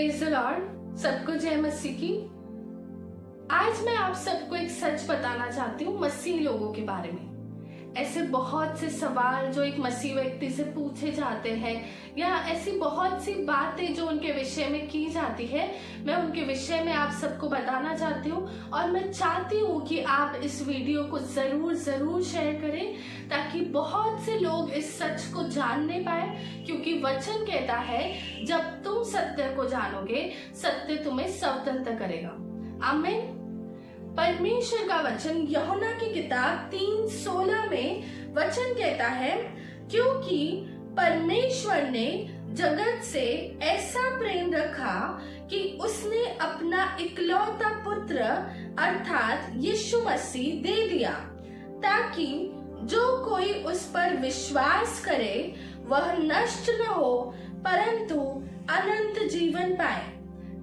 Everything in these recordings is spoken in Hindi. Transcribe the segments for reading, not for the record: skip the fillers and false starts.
Praise the Lord. सबको जय मसीह की। आज मैं आप सबको एक सच बताना चाहती हूँ मसीह लोगों के बारे में। ऐसे बहुत से सवाल जो एक मसीह व्यक्ति से पूछे जाते हैं या ऐसी बहुत सी बातें जो उनके विषय में की जाती है, मैं उनके विषय में आप सबको बताना चाहती हूँ। और मैं चाहती हूँ कि आप इस वीडियो को जरूर शेयर करें ताकि बहुत से लोग इस सच को जानने पाए, क्योंकि वचन कहता है जब तुम सत्य को जानोगे सत्य तुम्हें स्वतंत्र करेगा। आमीन। परमेश्वर का वचन यूहन्ना की किताब 3:16 में वचन कहता है, क्योंकि परमेश्वर ने जगत से ऐसा प्रेम रखा कि उसने अपना इकलौता पुत्र अर्थात यीशु मसीह दे दिया, ताकि जो कोई उस पर विश्वास करे वह नष्ट न हो परंतु अनंत जीवन पाए।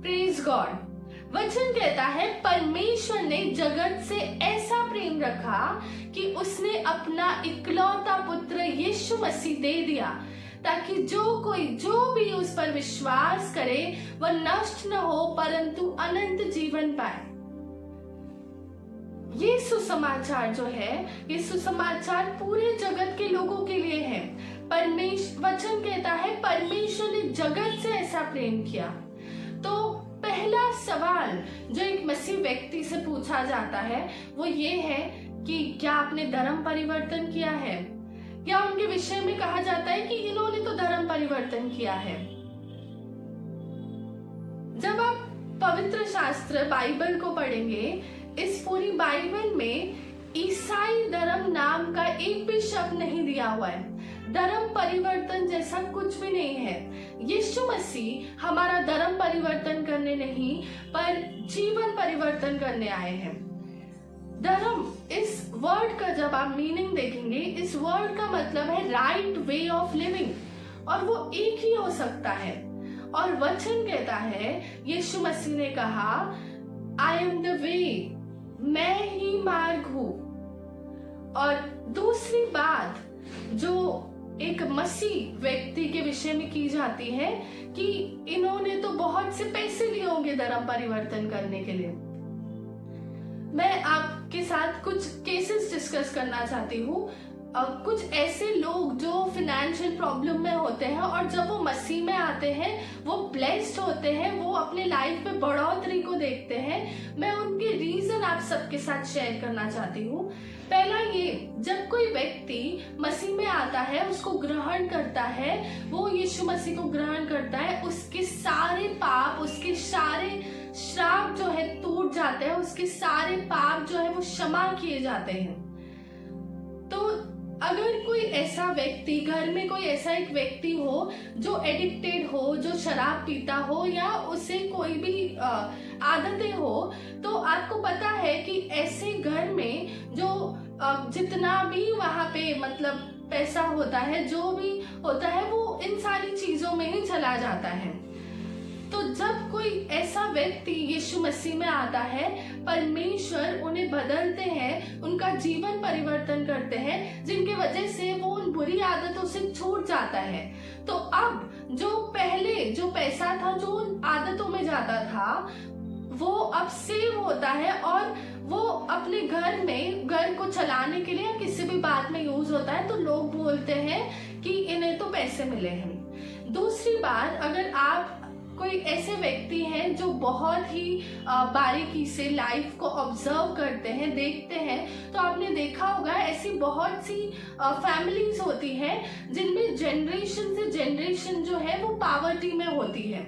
Praise God. वचन कहता है परमेश्वर ने जगत से ऐसा प्रेम रखा कि उसने अपना इकलौता पुत्र यीशु मसीह दे दिया, ताकि जो भी उस पर विश्वास करे वह नष्ट न हो परंतु अनंत जीवन पाए। ये सुसमाचार जो है, ये सुसमाचार पूरे जगत के लोगों के लिए है। वचन कहता है परमेश्वर ने जगत से ऐसा प्रेम किया। तो पहला सवाल जो एक मसीह व्यक्ति से पूछा जाता है वो ये है कि क्या आपने धर्म परिवर्तन किया है, या उनके विषय में कहा जाता है कि इन्होंने तो धर्म परिवर्तन किया है। जब आप पवित्र शास्त्र बाइबल को पढ़ेंगे, इस पूरी बाइबल में ईसाई धर्म नाम का एक भी शब्द नहीं दिया हुआ है। धर्म परिवर्तन जैसा कुछ भी नहीं है। यीशु मसीह हमारा धर्म परिवर्तन करने नहीं पर जीवन परिवर्तन करने आए हैं। धर्म, इस वर्ड का जब आप मीनिंग देखेंगे, इस वर्ड का मतलब है राइट वे ऑफ लिविंग, और वो एक ही हो सकता है। और वचन कहता है, यीशु मसीह ने कहा आई एम द वे, मैं ही मार्ग हूं। और दूसरी बात जो एक मसीह व्यक्ति के विषय में की जाती है कि इन्होंने तो बहुत से पैसे लिए होंगे धर्म परिवर्तन करने के लिए। मैं आपके साथ कुछ केसेस डिस्कस करना चाहती हूँ। कुछ ऐसे लोग जो फाइनेंशियल प्रॉब्लम में होते हैं और जब वो मसीह में आते हैं वो ब्लेस्ड होते हैं, वो अपने लाइफ में बढ़ोतरी को देखते हैं। मैं उनके रीजन आप सबके साथ शेयर करना चाहती हूँ। पहला ये, जब कोई व्यक्ति मसीह में आता है, उसको ग्रहण करता है, वो यीशु मसीह को ग्रहण करता है, उसके सारे पाप, उसके सारे श्राप जो है टूट जाते हैं, उसके सारे पाप जो है वो क्षमा किए जाते हैं। तो अगर कोई ऐसा व्यक्ति, घर में कोई ऐसा एक व्यक्ति हो जो एडिक्टेड हो, जो शराब पीता हो या उसे कोई भी आदतें हो, तो आपको पता है कि ऐसे घर में जो जितना भी वहां पे मतलब पैसा होता है, जो भी होता है, वो इन सारी चीजों में ही चला जाता है। तो जब कोई ऐसा व्यक्ति यीशु मसीह में आता है, परमेश्वर उन्हें बदलते हैं, उनका जीवन परिवर्तन करते हैं, जिनके वजह से वो उन बुरी आदतों से छूट जाता है। तो अब जो पहले जो पैसा था जो उन आदतों में जाता था, वो अब सेव होता है और वो अपने घर को चलाने के लिए किसी भी बात में यूज होता है। तो लोग बोलते हैं कि इन्हें तो पैसे मिले हैं। दूसरी बात, अगर आप कोई ऐसे व्यक्ति हैं जो बहुत ही बारीकी से लाइफ को ऑब्जर्व करते हैं, देखते हैं, तो आपने देखा होगा ऐसी बहुत सी फैमिलीज होती हैं जिनमें जनरेशन से जनरेशन जो है वो पॉवर्टी में होती है,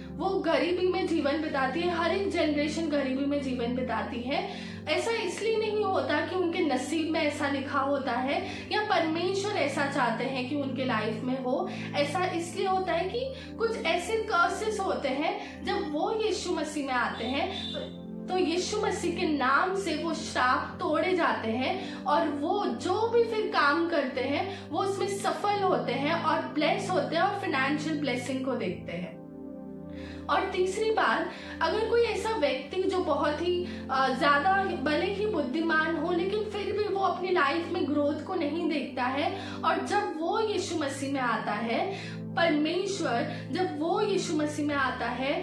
वो गरीबी में जीवन बिताती है। हर एक जनरेशन गरीबी में जीवन बिताती है। ऐसा इसलिए नहीं होता कि उनके नसीब में ऐसा लिखा होता है या परमेश्वर ऐसा चाहते हैं कि उनके लाइफ में हो। ऐसा इसलिए होता है कि कुछ ऐसे कर्सेस होते हैं, जब वो यीशु मसीह में आते हैं तो यीशु मसीह के नाम से वो श्राप तोड़े जाते हैं और वो जो भी फिर काम करते हैं वो उसमें सफल होते हैं और ब्लेस होते हैं और फाइनेंशियल ब्लेसिंग को देखते हैं। और तीसरी बात, अगर कोई ऐसा व्यक्ति जो बहुत ही ज्यादा भले ही बुद्धिमान हो लेकिन फिर भी वो अपनी लाइफ में ग्रोथ को नहीं देखता है, और जब वो यीशु मसीह में आता है, परमेश्वर जब वो यीशु मसीह में आता है,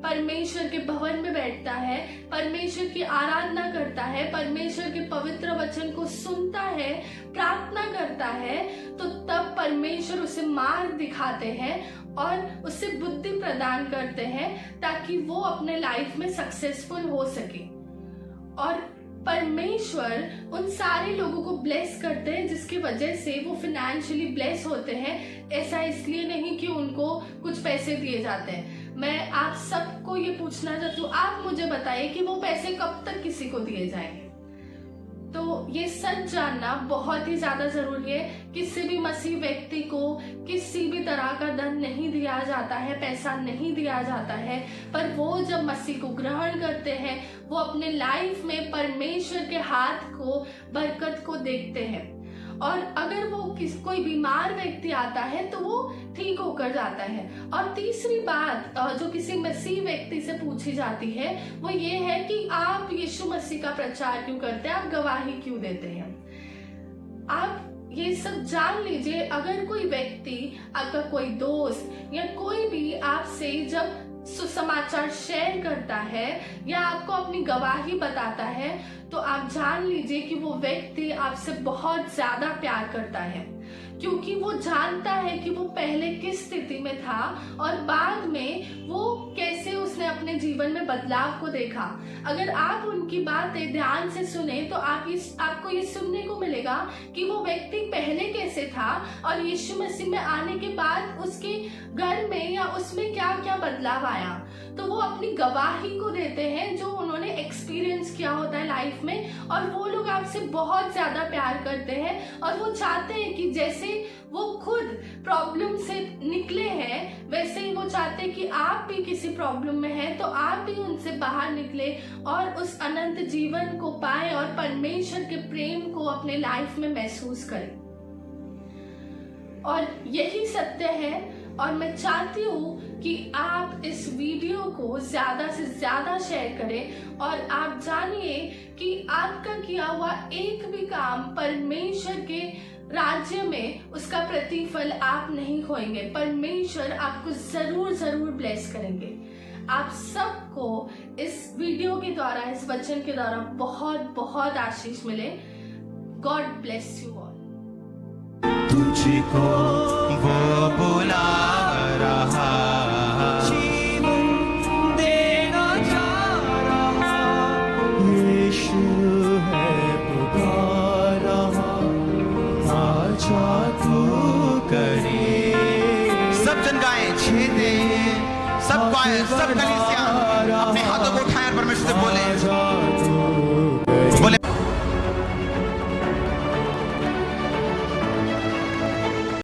परमेश्वर के भवन में बैठता है, परमेश्वर की आराधना करता है, परमेश्वर के पवित्र वचन को सुनता है, प्रार्थना करता है, तो तब परमेश्वर उसे मार्ग दिखाते हैं और उसे बुद्धि प्रदान करते हैं ताकि वो अपने लाइफ में सक्सेसफुल हो सके। और परमेश्वर उन सारे लोगों को ब्लेस करते हैं जिसकी वजह से वो फाइनेंशियली ब्लेस होते हैं। ऐसा इसलिए नहीं कि उनको कुछ पैसे दिए जाते हैं। मैं आप सबको ये पूछना चाहती हूँ, आप मुझे बताइए कि वो पैसे कब तक किसी को दिए जाएंगे? तो ये सच जानना बहुत ही ज्यादा जरूरी है। किसी भी मसीह व्यक्ति को किसी भी तरह का धन नहीं दिया जाता है, पैसा नहीं दिया जाता है, पर वो जब मसीह को ग्रहण करते हैं, वो अपने लाइफ में परमेश्वर के हाथ को, बरकत को देखते हैं। और अगर वो कोई बीमार व्यक्ति आता है तो वो ठीक होकर जाता है। और तीसरी बात जो किसी मसीह व्यक्ति से पूछी जाती है वो ये है कि आप यीशु मसीह का प्रचार क्यों करते हैं, आप गवाही क्यों देते हैं? आप ये सब जान लीजिए। अगर कोई व्यक्ति, आपका कोई दोस्त या कोई भी आपसे जब सुसमाचार शेयर करता है या आपको अपनी गवाही बताता है, तो आप जान लीजिए कि वो व्यक्ति आपसे बहुत ज्यादा प्यार करता है, क्योंकि वो जानता है कि वो पहले किस स्थिति में था और बाद में वो कैसे उसने अपने जीवन में बदलाव को देखा। अगर आप उनकी बातें ध्यान से सुने तो आपको ये सुनने को मिलेगा कि वो व्यक्ति पहले कैसे था और यीशु मसीह में आने के बाद उसके घर में या उसमें क्या क्या बदलाव आया। तो वो अपनी गवाही को देते हैं जो उन्होंने एक्सपीरियंस किया होता है लाइफ में, और वो लोग आपसे बहुत ज्यादा प्यार करते हैं और वो चाहते हैं कि जैसे वो खुद प्रॉब्लम से निकले हैं वैसे ही वो चाहते हैं कि आप भी किसी प्रॉब्लम में हैं तो आप भी उनसे बाहर निकले और उस अनंत जीवन को पाए और परमेश्वर के प्रेम को अपने लाइफ में महसूस करें। और यही सत्य है, और मैं चाहती हूँ कि आप इस वीडियो को ज्यादा से ज्यादा शेयर करें और आप जानिए कि आपका किया हुआ एक भी काम परमेश्वर के राज्य में उसका प्रतिफल आप नहीं खोएंगे। परमेश्वर आपको जरूर जरूर ब्लेस करेंगे। आप सबको इस वीडियो के द्वारा, इस वचन के द्वारा बहुत बहुत आशीष मिले। God bless you all. तुझको वो बुला रहा, जीवन देना चाह रहा, यीशु है पुकार रहा, आजा तू करे। सब जन गाएं, छेदे, सब गाएं, सब कलीसिया अपने हाथों को उठाएं और परमेश्वर से बोलें।